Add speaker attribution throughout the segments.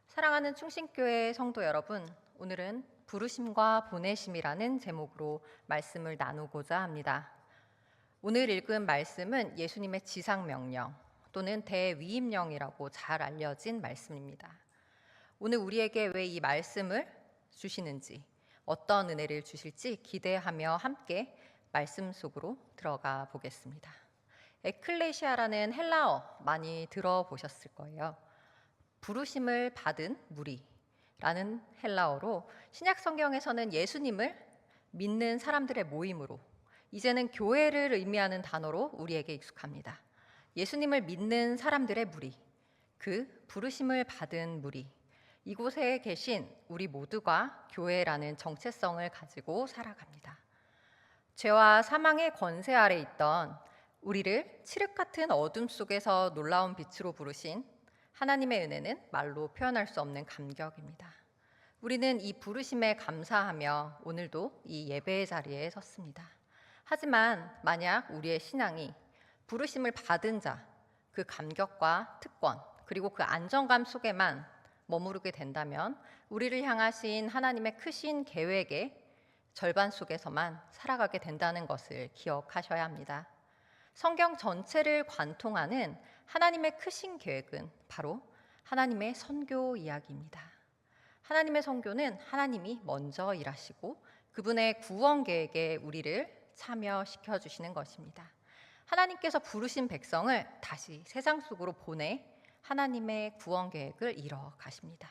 Speaker 1: 사랑하는 충신교회 성도 여러분, 오늘은 부르심과 보내심이라는 제목으로 말씀을 나누고자 합니다. 오늘 읽은 말씀은 예수님의 지상명령 또는 대위임령이라고 잘 알려진 말씀입니다. 오늘 우리에게 왜 이 말씀을 주시는지, 어떤 은혜를 주실지 기대하며 함께 말씀 속으로 들어가 보겠습니다. 에클레시아라는 헬라어 많이 들어보셨을 거예요. 부르심을 받은 무리라는 헬라어로 신약 성경에서는 예수님을 믿는 사람들의 모임으로, 이제는 교회를 의미하는 단어로 우리에게 익숙합니다. 예수님을 믿는 사람들의 무리, 그 부르심을 받은 무리, 이곳에 계신 우리 모두가 교회라는 정체성을 가지고 살아갑니다. 죄와 사망의 권세 아래 있던 우리를 칠흑 같은 어둠 속에서 놀라운 빛으로 부르신 하나님의 은혜는 말로 표현할 수 없는 감격입니다. 우리는 이 부르심에 감사하며 오늘도 이 예배의 자리에 섰습니다. 하지만 만약 우리의 신앙이 부르심을 받은 자, 그 감격과 특권, 그리고 그 안정감 속에만 머무르게 된다면 우리를 향하신 하나님의 크신 계획의 절반 속에서만 살아가게 된다는 것을 기억하셔야 합니다. 성경 전체를 관통하는 하나님의 크신 계획은 바로 하나님의 선교 이야기입니다. 하나님의 선교는 하나님이 먼저 일하시고 그분의 구원 계획에 우리를 참여시켜 주시는 것입니다. 하나님께서 부르신 백성을 다시 세상 속으로 보내 하나님의 구원 계획을 이뤄 가십니다.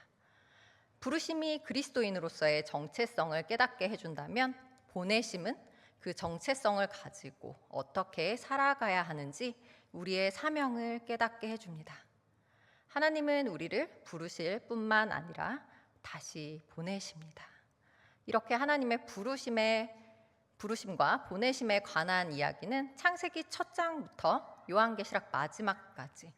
Speaker 1: 부르심이 그리스도인으로서의 정체성을 깨닫게 해준다면 보내심은 그 정체성을 가지고 어떻게 살아가야 하는지 우리의 사명을 깨닫게 해줍니다. 하나님은 우리를 부르실 뿐만 아니라 다시 보내십니다. 이렇게 하나님의 부르심과 보내심에 관한 이야기는 창세기 첫 장부터 요한계시록 마지막까지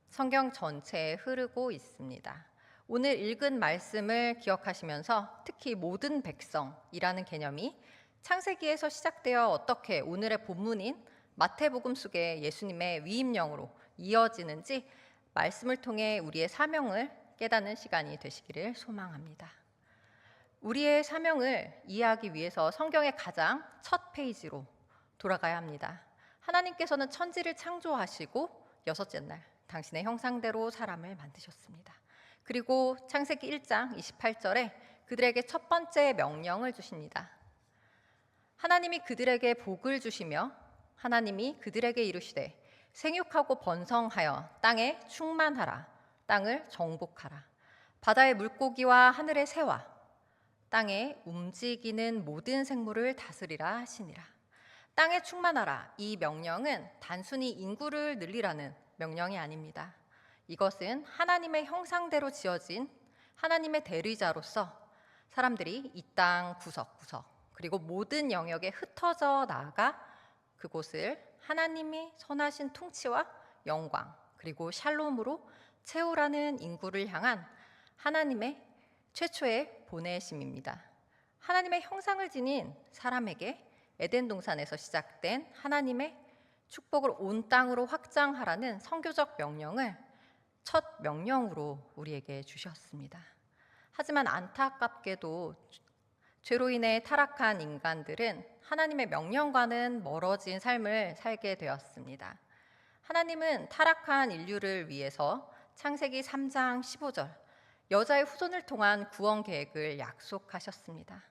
Speaker 1: 성경 전체에 흐르고 있습니다. 오늘 읽은 말씀을 기억하시면서 특히 모든 백성이라는 개념이 창세기에서 시작되어 어떻게 오늘의 본문인 마태복음 속의 예수님의 위임령으로 이어지는지 말씀을 통해 우리의 사명을 깨닫는 시간이 되시기를 소망합니다. 우리의 사명을 이해하기 위해서 성경의 가장 첫 페이지로 돌아가야 합니다. 하나님께서는 천지를 창조하시고 여섯째 날 당신의 형상대로 사람을 만드셨습니다. 그리고 창세기 1장 28절에 그들에게 첫 번째 명령을 주십니다. 하나님이 그들에게 복을 주시며 하나님이 그들에게 이르시되 생육하고 번성하여 땅에 충만하라. 땅을 정복하라. 바다의 물고기와 하늘의 새와 땅에 움직이는 모든 생물을 다스리라 하시니라. 땅에 충만하라. 이 명령은 단순히 인구를 늘리라는 명령이 아닙니다. 이것은 하나님의 형상대로 지어진 하나님의 대리자로서 사람들이 이 땅 구석구석 그리고 모든 영역에 흩어져 나아가 그곳을 하나님이 선하신 통치와 영광 그리고 샬롬으로 채우라는 인구를 향한 하나님의 최초의 보내심입니다. 하나님의 형상을 지닌 사람에게 에덴 동산에서 시작된 하나님의 축복을 온 땅으로 확장하라는 선교적 명령을 첫 명령으로 우리에게 주셨습니다. 하지만 안타깝게도 죄로 인해 타락한 인간들은 하나님의 명령과는 멀어진 삶을 살게 되었습니다. 하나님은 타락한 인류를 위해서 창세기 3장 15절 여자의 후손을 통한 구원 계획을 약속하셨습니다.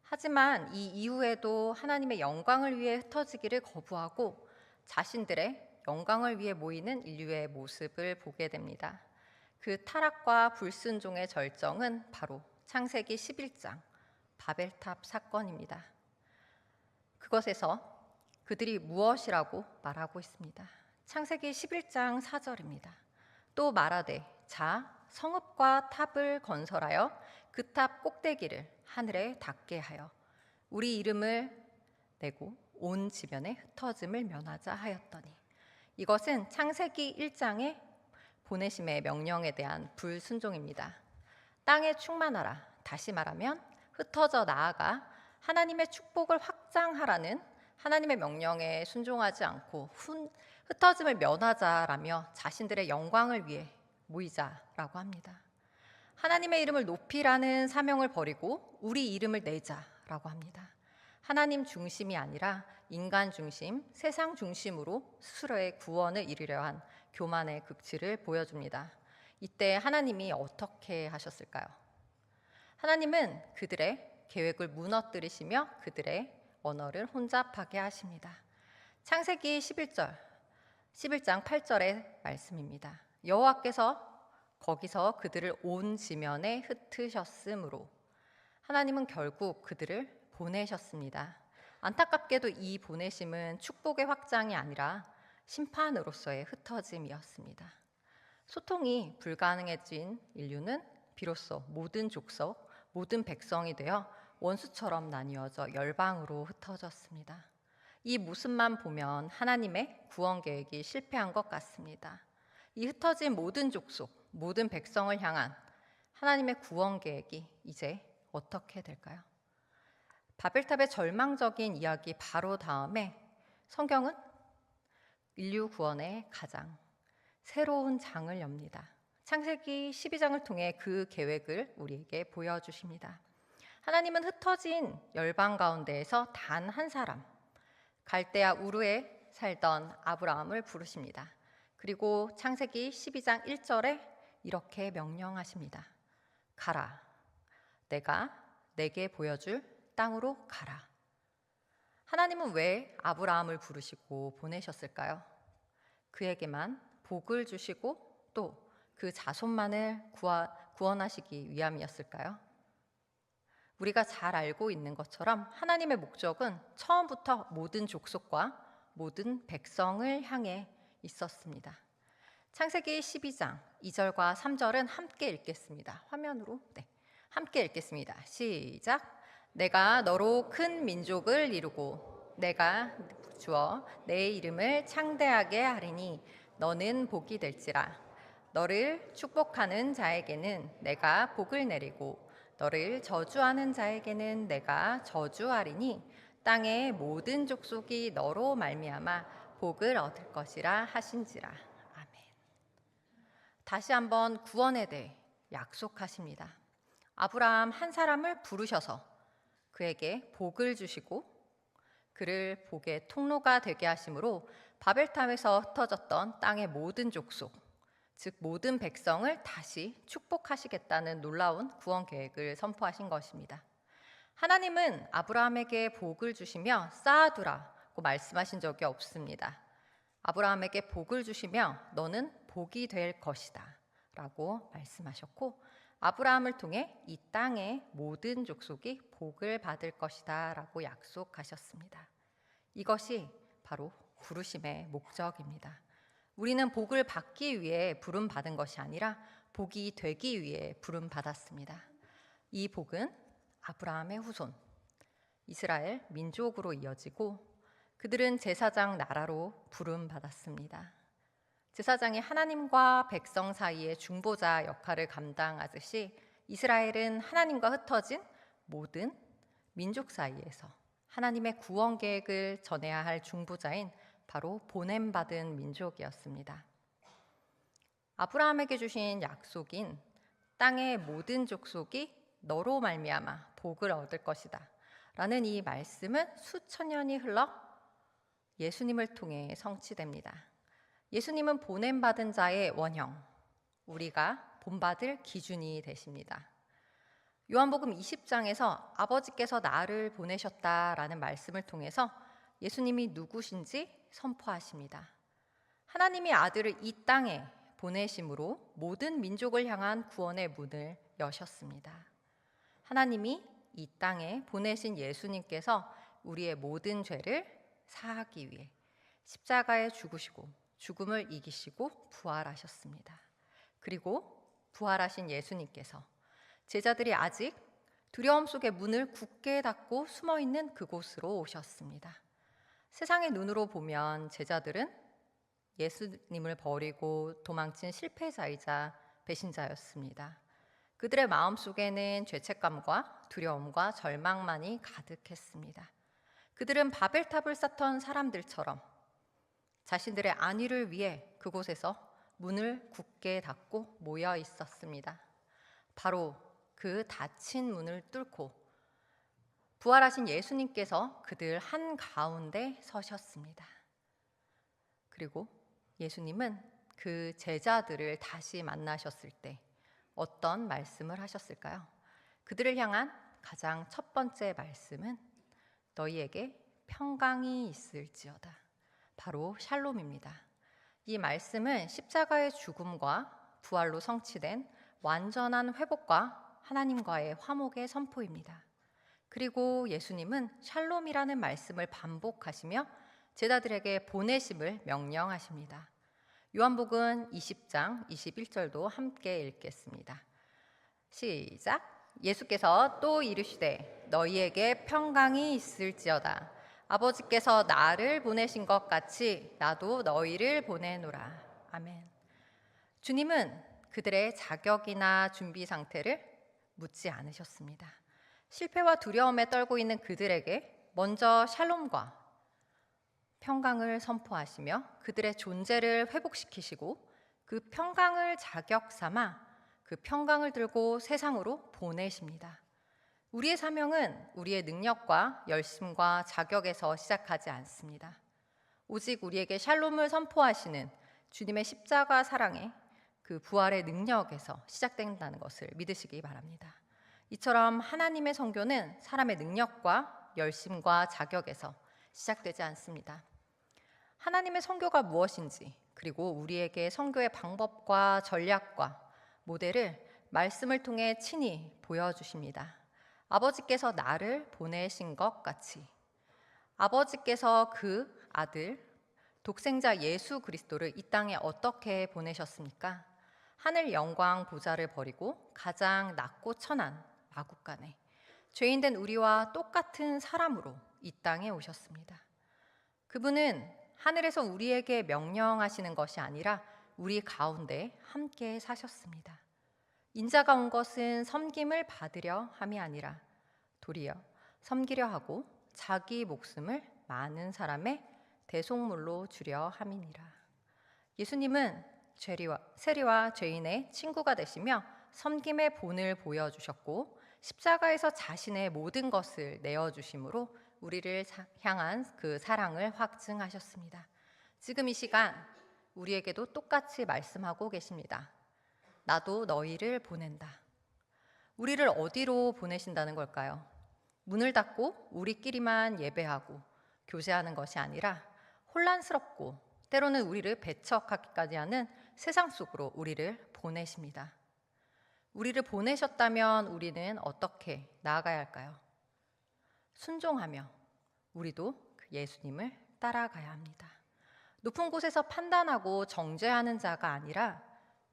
Speaker 1: 하지만 이 이후에도 하나님의 영광을 위해 흩어지기를 거부하고 자신들의 영광을 위해 모이는 인류의 모습을 보게 됩니다. 그 타락과 불순종의 절정은 바로 창세기 11장 바벨탑 사건입니다. 그것에서 그들이 무엇이라고 말하고 있습니다. 창세기 11장 4절입니다. 또 말하되 자 성읍과 탑을 건설하여 그 탑 꼭대기를 하늘에 닿게 하여 우리 이름을 내고 온 지면에 흩어짐을 면하자 하였더니, 이것은 창세기 1장의 보내심의 명령에 대한 불순종입니다. 땅에 충만하라, 다시 말하면 흩어져 나아가 하나님의 축복을 확장하라는 하나님의 명령에 순종하지 않고 흩어짐을 면하자라며 자신들의 영광을 위해 모이자라고 합니다. 하나님의 이름을 높이라는 사명을 버리고 우리 이름을 내자라고 합니다. 하나님 중심이 아니라 인간 중심, 세상 중심으로 스스로의 구원을 이루려 한 교만의 극치를 보여줍니다. 이때 하나님이 어떻게 하셨을까요? 하나님은 그들의 계획을 무너뜨리시며 그들의 언어를 혼잡하게 하십니다. 창세기 11장 8절의 말씀입니다. 여호와께서 거기서 그들을 온 지면에 흩으셨으므로 하나님은 결국 그들을 보내셨습니다. 안타깝게도 이 보내심은 축복의 확장이 아니라 심판으로서의 흩어짐이었습니다. 소통이 불가능해진 인류는 비로소 모든 족속, 모든 백성이 되어 원수처럼 나뉘어져 열방으로 흩어졌습니다. 이 모습만 보면 하나님의 구원 계획이 실패한 것 같습니다. 이 흩어진 모든 족속, 모든 백성을 향한 하나님의 구원 계획이 이제 어떻게 될까요? 바벨탑의 절망적인 이야기 바로 다음에 성경은 인류 구원의 가장 새로운 장을 엽니다. 창세기 12장을 통해 그 계획을 우리에게 보여주십니다. 하나님은 흩어진 열방 가운데에서 단 한 사람, 갈대아 우르에 살던 아브라함을 부르십니다. 그리고 창세기 12장 1절에 이렇게 명령하십니다. 가라, 내가 내게 보여줄 땅으로 가라. 하나님은 왜 아브라함을 부르시고 보내셨을까요? 그에게만 복을 주시고 또 그 자손만을 구원하시기 위함이었을까요? 우리가 잘 알고 있는 것처럼 하나님의 목적은 처음부터 모든 족속과 모든 백성을 향해 있었습니다. 창세기 12장 2절과 3절은 함께 읽겠습니다. 화면으로 함께 읽겠습니다. 시작. 내가 너로 큰 민족을 이루고 내가 주어 내 이름을 창대하게 하리니 너는 복이 될지라. 너를 축복하는 자에게는 내가 복을 내리고 너를 저주하는 자에게는 내가 저주하리니 땅의 모든 족속이 너로 말미암아 복을 얻을 것이라 하신지라. 아멘. 다시 한번 구원에 대해 약속하십니다. 아브라함 한 사람을 부르셔서 그에게 복을 주시고 그를 복의 통로가 되게 하심으로 바벨탑에서 흩어졌던 땅의 모든 족속, 즉 모든 백성을 다시 축복하시겠다는 놀라운 구원 계획을 선포하신 것입니다. 하나님은 아브라함에게 복을 주시며 쌓아두라고 말씀하신 적이 없습니다. 아브라함에게 복을 주시며 너는 복이 될 것이다 라고 말씀하셨고 아브라함을 통해 이 땅의 모든 족속이 복을 받을 것이다 라고 약속하셨습니다. 이것이 바로 부르심의 목적입니다. 우리는 복을 받기 위해 부름받은 것이 아니라 복이 되기 위해 부름받았습니다. 이 복은 아브라함의 후손, 이스라엘 민족으로 이어지고 그들은 제사장 나라로 부름받았습니다. 제사장이 하나님과 백성 사이의 중보자 역할을 감당하듯이 이스라엘은 하나님과 흩어진 모든 민족 사이에서 하나님의 구원 계획을 전해야 할 중보자인 바로 보냄받은 민족이었습니다. 아브라함에게 주신 약속인 땅의 모든 족속이 너로 말미암아 복을 얻을 것이다 라는 이 말씀은 수천 년이 흘러 예수님을 통해 성취됩니다. 예수님은 보냄받은 자의 원형, 우리가 본받을 기준이 되십니다. 요한복음 20장에서 아버지께서 나를 보내셨다라는 말씀을 통해서 예수님이 누구신지 선포하십니다. 하나님이 아들을 이 땅에 보내심으로 모든 민족을 향한 구원의 문을 여셨습니다. 하나님이 이 땅에 보내신 예수님께서 우리의 모든 죄를 사하기 위해 십자가에 죽으시고 죽음을 이기시고 부활하셨습니다. 그리고 부활하신 예수님께서 제자들이 아직 두려움 속에 문을 굳게 닫고 숨어있는 그곳으로 오셨습니다. 세상의 눈으로 보면 제자들은 예수님을 버리고 도망친 실패자이자 배신자였습니다. 그들의 마음속에는 죄책감과 두려움과 절망만이 가득했습니다. 그들은 바벨탑을 쌓던 사람들처럼 자신들의 안위를 위해 그곳에서 문을 굳게 닫고 모여 있었습니다. 바로 그 닫힌 문을 뚫고 부활하신 예수님께서 그들 한가운데 서셨습니다. 그리고 예수님은 그 제자들을 다시 만나셨을 때 어떤 말씀을 하셨을까요? 그들을 향한 가장 첫 번째 말씀은 너희에게 평강이 있을지어다. 바로 샬롬입니다. 이 말씀은 십자가의 죽음과 부활로 성취된 완전한 회복과 하나님과의 화목의 선포입니다. 그리고 예수님은 샬롬이라는 말씀을 반복하시며 제자들에게 보내심을 명령하십니다. 요한복음 20장 21절도 함께 읽겠습니다. 시작. 예수께서 또 이르시되 너희에게 평강이 있을지어다. 아버지께서 나를 보내신 것 같이 나도 너희를 보내노라. 아멘. 주님은 그들의 자격이나 준비 상태를 묻지 않으셨습니다. 실패와 두려움에 떨고 있는 그들에게 먼저 샬롬과 평강을 선포하시며 그들의 존재를 회복시키시고 그 평강을 자격 삼아 그 평강을 들고 세상으로 보내십니다. 우리의 사명은 우리의 능력과 열심과 자격에서 시작하지 않습니다. 오직 우리에게 샬롬을 선포하시는 주님의 십자가 사랑의 그 부활의 능력에서 시작된다는 것을 믿으시기 바랍니다. 이처럼 하나님의 선교는 사람의 능력과 열심과 자격에서 시작되지 않습니다. 하나님의 선교가 무엇인지 그리고 우리에게 선교의 방법과 전략과 모델을 말씀을 통해 친히 보여주십니다. 아버지께서 나를 보내신 것 같이 아버지께서 그 아들 독생자 예수 그리스도를 이 땅에 어떻게 보내셨습니까? 하늘 영광 보좌를 버리고 가장 낮고 천한 마국간에 죄인된 우리와 똑같은 사람으로 이 땅에 오셨습니다. 그분은 하늘에서 우리에게 명령하시는 것이 아니라 우리 가운데 함께 사셨습니다. 인자가 온 것은 섬김을 받으려 함이 아니라 도리어 섬기려 하고 자기 목숨을 많은 사람의 대속물로 주려 함이니라. 예수님은 세리와 죄인의 친구가 되시며 섬김의 본을 보여주셨고 십자가에서 자신의 모든 것을 내어주심으로 우리를 향한 그 사랑을 확증하셨습니다. 지금 이 시간 우리에게도 똑같이 말씀하고 계십니다. 나도 너희를 보낸다. 우리를 어디로 보내신다는 걸까요? 문을 닫고 우리끼리만 예배하고 교제하는 것이 아니라 혼란스럽고 때로는 우리를 배척하기까지 하는 세상 속으로 우리를 보내십니다. 우리를 보내셨다면 우리는 어떻게 나아가야 할까요? 순종하며 우리도 그 예수님을 따라가야 합니다. 높은 곳에서 판단하고 정죄하는 자가 아니라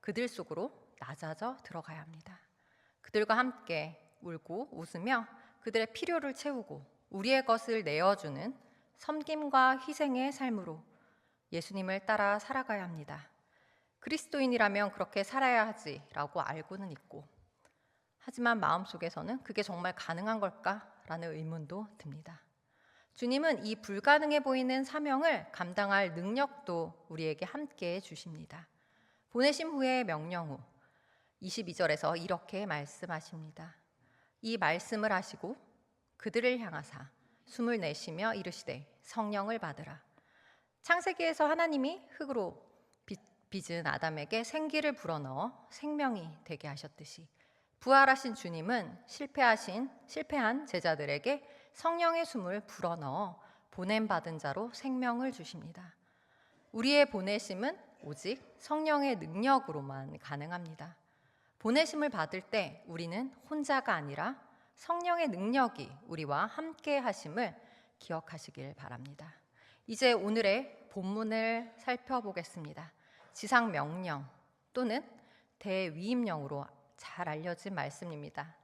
Speaker 1: 그들 속으로 낮아져 들어가야 합니다. 그들과 함께 울고 웃으며 그들의 필요를 채우고 우리의 것을 내어주는 섬김과 희생의 삶으로 예수님을 따라 살아가야 합니다. 그리스도인이라면 그렇게 살아야 하지라고 알고는 있고 하지만 마음속에서는 그게 정말 가능한 걸까라는 의문도 듭니다. 주님은 이 불가능해 보이는 사명을 감당할 능력도 우리에게 함께 주십니다. 보내심 후의 명령 후 22절에서 이렇게 말씀하십니다. 이 말씀을 하시고 그들을 향하사 숨을 내쉬며 이르시되 성령을 받으라. 창세기에서 하나님이 흙으로 빚은 아담에게 생기를 불어넣어 생명이 되게 하셨듯이 부활하신 주님은 실패한 제자들에게 성령의 숨을 불어넣어 보냄받은 자로 생명을 주십니다. 우리의 보내심은 오직 성령의 능력으로만 가능합니다. 보내심을 받을 때 우리는 혼자가 아니라 성령의 능력이 우리와 함께 하심을 기억하시길 바랍니다. 이제 오늘의 본문을 살펴보겠습니다. 지상명령 또는 대위임령으로 잘 알려진 말씀입니다.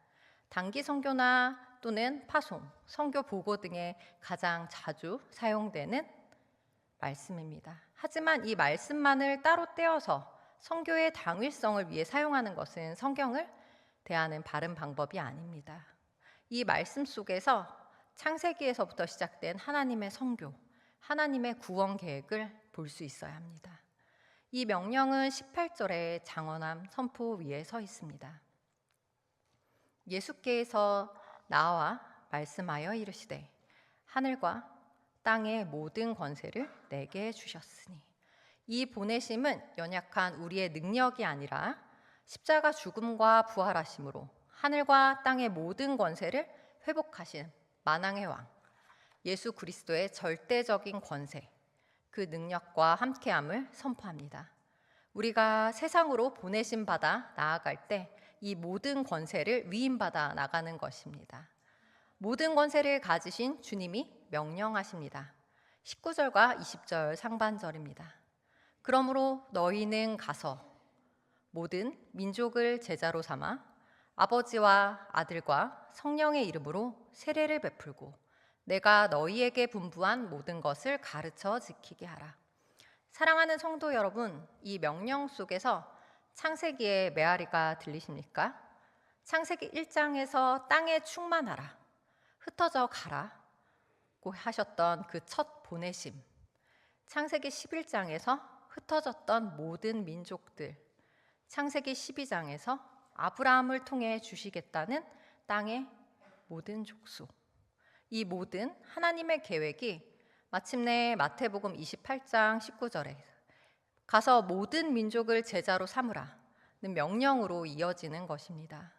Speaker 1: 단기 선교나 또는 파송, 선교 보고 등에 가장 자주 사용되는 말씀입니다. 하지만 이 말씀만을 따로 떼어서 선교의 당위성을 위해 사용하는 것은 성경을 대하는 바른 방법이 아닙니다. 이 말씀 속에서 창세기에서부터 시작된 하나님의 성교, 하나님의 구원 계획을 볼 수 있어야 합니다. 이 명령은 18절의 장언함 선포 위에 서 있습니다. 예수께서 나와 말씀하여 이르시되 하늘과 땅의 모든 권세를 내게 주셨으니, 이 보내심은 연약한 우리의 능력이 아니라 십자가 죽음과 부활하심으로 하늘과 땅의 모든 권세를 회복하신 만왕의 왕 예수 그리스도의 절대적인 권세, 그 능력과 함께함을 선포합니다. 우리가 세상으로 보내심 받아 나아갈 때 이 모든 권세를 위임받아 나가는 것입니다. 모든 권세를 가지신 주님이 명령하십니다. 19절과 20절 상반절입니다. 그러므로 너희는 가서 모든 민족을 제자로 삼아 아버지와 아들과 성령의 이름으로 세례를 베풀고 내가 너희에게 분부한 모든 것을 가르쳐 지키게 하라. 사랑하는 성도 여러분, 이 명령 속에서 창세기의 메아리가 들리십니까? 창세기 1장에서 땅에 충만하라, 흩어져 가라고 하셨던 그 첫 보내심, 창세기 11장에서 흩어졌던 모든 민족들, 창세기 12장에서 아브라함을 통해 주시겠다는 땅의 모든 족속, 이 모든 하나님의 계획이 마침내 마태복음 28장 19절에 가서 모든 민족을 제자로 삼으라는 명령으로 이어지는 것입니다.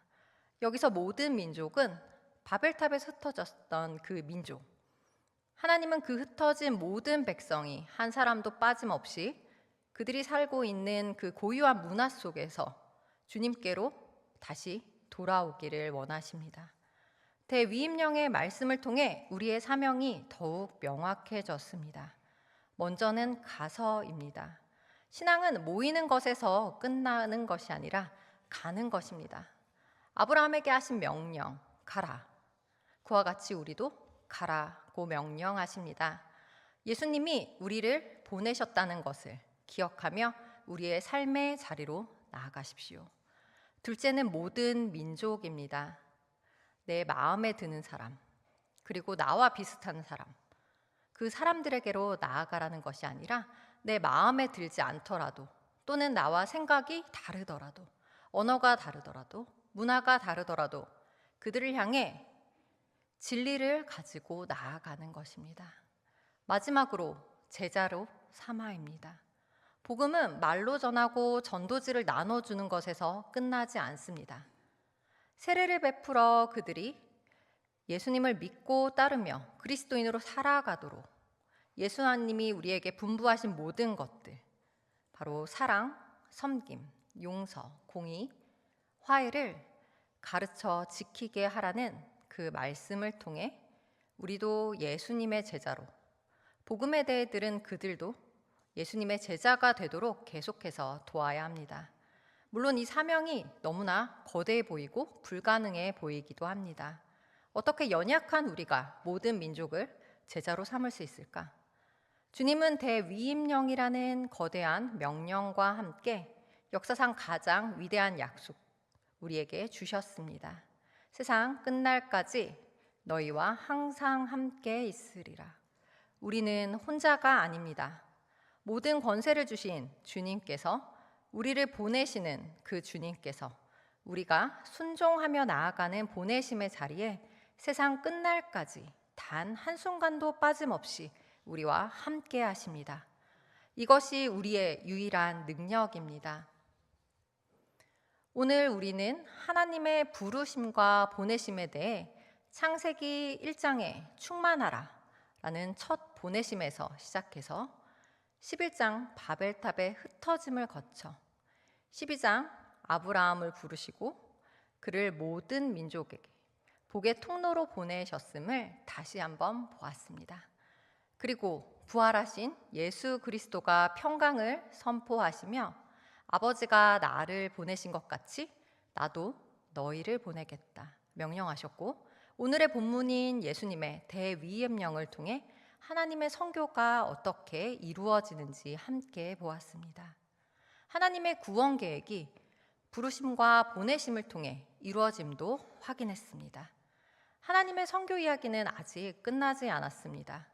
Speaker 1: 여기서 모든 민족은 바벨탑에서 흩어졌던 그 민족, 하나님은 그 흩어진 모든 백성이 한 사람도 빠짐없이 그들이 살고 있는 그 고유한 문화 속에서 주님께로 다시 돌아오기를 원하십니다. 대위임령의 말씀을 통해 우리의 사명이 더욱 명확해졌습니다. 먼저는 가서입니다. 신앙은 모이는 것에서 끝나는 것이 아니라 가는 것입니다. 아브라함에게 하신 명령, 가라. 그와 같이 우리도 가라고 명령하십니다. 예수님이 우리를 보내셨다는 것을 기억하며 우리의 삶의 자리로 나아가십시오. 둘째는 모든 민족입니다. 내 마음에 드는 사람, 그리고 나와 비슷한 사람, 그 사람들에게로 나아가라는 것이 아니라 내 마음에 들지 않더라도, 또는 나와 생각이 다르더라도, 언어가 다르더라도, 문화가 다르더라도 그들을 향해 진리를 가지고 나아가는 것입니다. 마지막으로 제자로 삼아입니다. 복음은 말로 전하고 전도지를 나눠주는 것에서 끝나지 않습니다. 세례를 베풀어 그들이 예수님을 믿고 따르며 그리스도인으로 살아가도록 예수님이 우리에게 분부하신 모든 것들, 바로 사랑, 섬김, 용서, 공의, 화해를 가르쳐 지키게 하라는 그 말씀을 통해 우리도 예수님의 제자로, 복음에 대해 들은 그들도 예수님의 제자가 되도록 계속해서 도와야 합니다. 물론 이 사명이 너무나 거대해 보이고 불가능해 보이기도 합니다. 어떻게 연약한 우리가 모든 민족을 제자로 삼을 수 있을까? 주님은 대위임령이라는 거대한 명령과 함께 역사상 가장 위대한 약속 우리에게 주셨습니다. 세상 끝날까지 너희와 항상 함께 있으리라. 우리는 혼자가 아닙니다. 모든 권세를 주신 주님께서, 우리를 보내시는 그 주님께서 우리가 순종하며 나아가는 보내심의 자리에 세상 끝날까지 단 한순간도 빠짐없이 우리와 함께 하십니다. 이것이 우리의 유일한 능력입니다. 오늘 우리는 하나님의 부르심과 보내심에 대해 창세기 1장에 충만하라 라는 첫 보내심에서 시작해서 11장 바벨탑의 흩어짐을 거쳐 12장 아브라함을 부르시고 그를 모든 민족에게 복의 통로로 보내셨음을 다시 한번 보았습니다. 그리고 부활하신 예수 그리스도가 평강을 선포하시며 아버지가 나를 보내신 것 같이 나도 너희를 보내겠다 명령하셨고, 오늘의 본문인 예수님의 대위임령을 통해 하나님의 선교가 어떻게 이루어지는지 함께 보았습니다. 하나님의 구원 계획이 부르심과 보내심을 통해 이루어짐도 확인했습니다. 하나님의 선교 이야기는 아직 끝나지 않았습니다.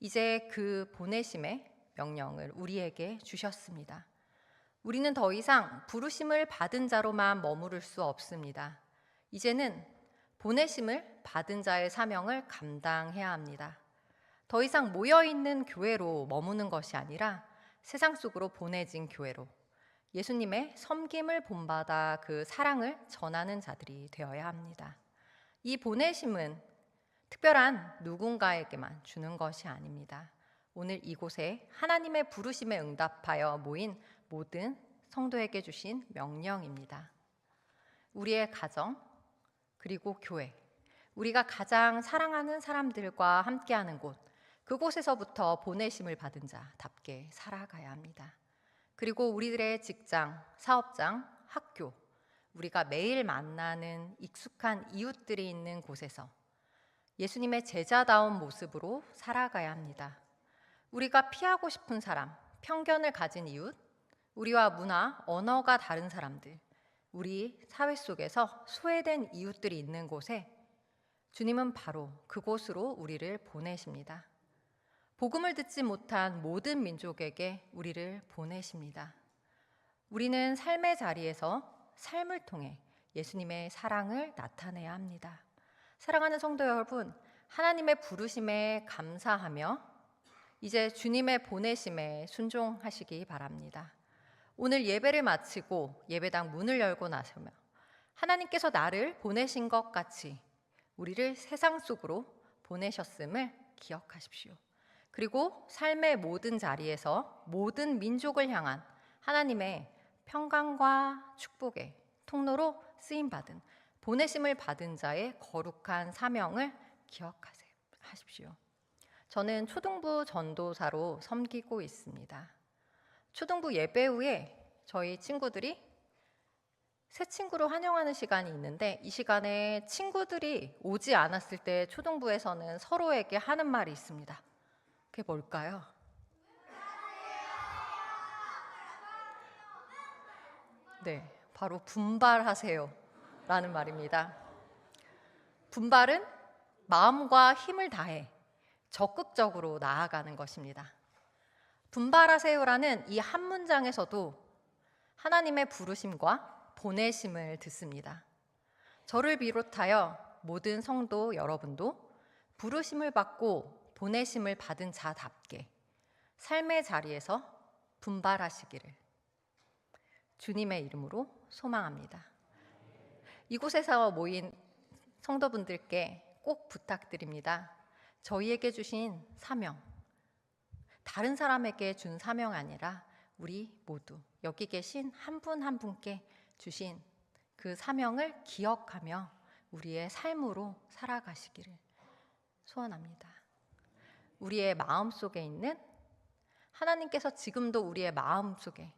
Speaker 1: 이제 그 보내심의 명령을 우리에게 주셨습니다. 우리는 더 이상 부르심을 받은 자로만 머무를 수 없습니다. 이제는 보내심을 받은 자의 사명을 감당해야 합니다. 더 이상 모여있는 교회로 머무는 것이 아니라 세상 속으로 보내진 교회로 예수님의 섬김을 본받아 그 사랑을 전하는 자들이 되어야 합니다. 이 보내심은 특별한 누군가에게만 주는 것이 아닙니다. 오늘 이곳에 하나님의 부르심에 응답하여 모인 모든 성도에게 주신 명령입니다. 우리의 가정, 그리고 교회, 우리가 가장 사랑하는 사람들과 함께하는 곳, 그곳에서부터 보내심을 받은 자답게 살아가야 합니다. 그리고 우리들의 직장, 사업장, 학교, 우리가 매일 만나는 익숙한 이웃들이 있는 곳에서 예수님의 제자다운 모습으로 살아가야 합니다. 우리가 피하고 싶은 사람, 편견을 가진 이웃, 우리와 문화, 언어가 다른 사람들, 우리 사회 속에서 소외된 이웃들이 있는 곳에 주님은 바로 그곳으로 우리를 보내십니다. 복음을 듣지 못한 모든 민족에게 우리를 보내십니다. 우리는 삶의 자리에서 삶을 통해 예수님의 사랑을 나타내야 합니다. 사랑하는 성도 여러분, 하나님의 부르심에 감사하며 이제 주님의 보내심에 순종하시기 바랍니다. 오늘 예배를 마치고 예배당 문을 열고 나서며 하나님께서 나를 보내신 것 같이 우리를 세상 속으로 보내셨음을 기억하십시오. 그리고 삶의 모든 자리에서 모든 민족을 향한 하나님의 평강과 축복의 통로로 쓰임받은 보내심을 받은 자의 거룩한 사명을 기억하십시오. 저는 초등부 전도사로 섬기고 있습니다. 초등부 예배 후에 저희 친구들이 새 친구를 환영하는 시간이 있는데 이 시간에 친구들이 오지 않았을 때 초등부에서는 서로에게 하는 말이 있습니다. 그게 뭘까요? 네, 바로 분발하세요 라는 말입니다. 분발은 마음과 힘을 다해 적극적으로 나아가는 것입니다. 분발하세요라는 이 한 문장에서도 하나님의 부르심과 보내심을 듣습니다. 저를 비롯하여 모든 성도 여러분도 부르심을 받고 보내심을 받은 자답게 삶의 자리에서 분발하시기를 주님의 이름으로 소망합니다. 이곳에서 모인 성도분들께 꼭 부탁드립니다. 저희에게 주신 사명, 다른 사람에게 준 사명 아니라 우리 모두 여기 계신 한 분 한 분께 주신 그 사명을 기억하며 우리의 삶으로 살아가시기를 소원합니다. 우리의 마음 속에 있는 하나님께서 지금도 우리의 마음 속에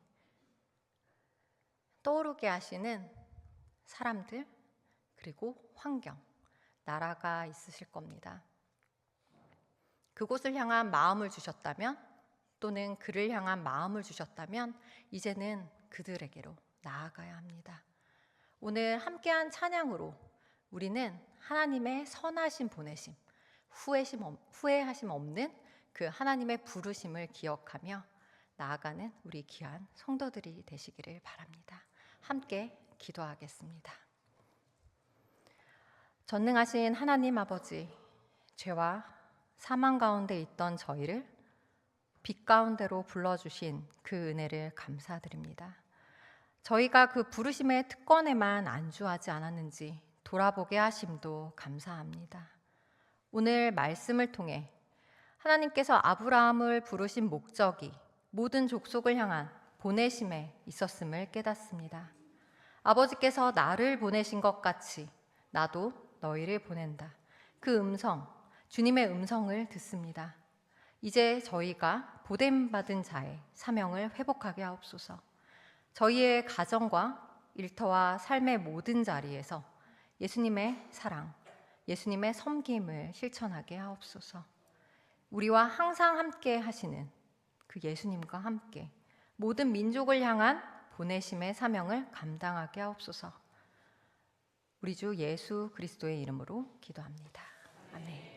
Speaker 1: 떠오르게 하시는 사람들 그리고 환경, 나라가 있으실 겁니다. 그곳을 향한 마음을 주셨다면 또는 그를 향한 마음을 주셨다면 이제는 그들에게로 나아가야 합니다. 오늘 함께한 찬양으로 우리는 하나님의 선하신 보내심, 후회하심 없는 그 하나님의 부르심을 기억하며 나아가는 우리 귀한 성도들이 되시기를 바랍니다. 함께 기도하겠습니다. 전능하신 하나님 아버지, 죄와 사망 가운데 있던 저희를 빛 가운데로 불러주신 그 은혜를 감사드립니다. 저희가 그 부르심의 특권에만 안주하지 않았는지 돌아보게 하심도 감사합니다. 오늘 말씀을 통해 하나님께서 아브라함을 부르신 목적이 모든 족속을 향한 보내심에 있었음을 깨닫습니다. 아버지께서 나를 보내신 것 같이 나도 너희를 보낸다. 그 음성, 주님의 음성을 듣습니다. 이제 저희가 보냄받은 자의 사명을 회복하게 하옵소서. 저희의 가정과 일터와 삶의 모든 자리에서 예수님의 사랑, 예수님의 섬김을 실천하게 하옵소서. 우리와 항상 함께 하시는 그 예수님과 함께 모든 민족을 향한 보내심의 사명을 감당하게 하옵소서. 우리 주 예수 그리스도의 이름으로 기도합니다. 아멘.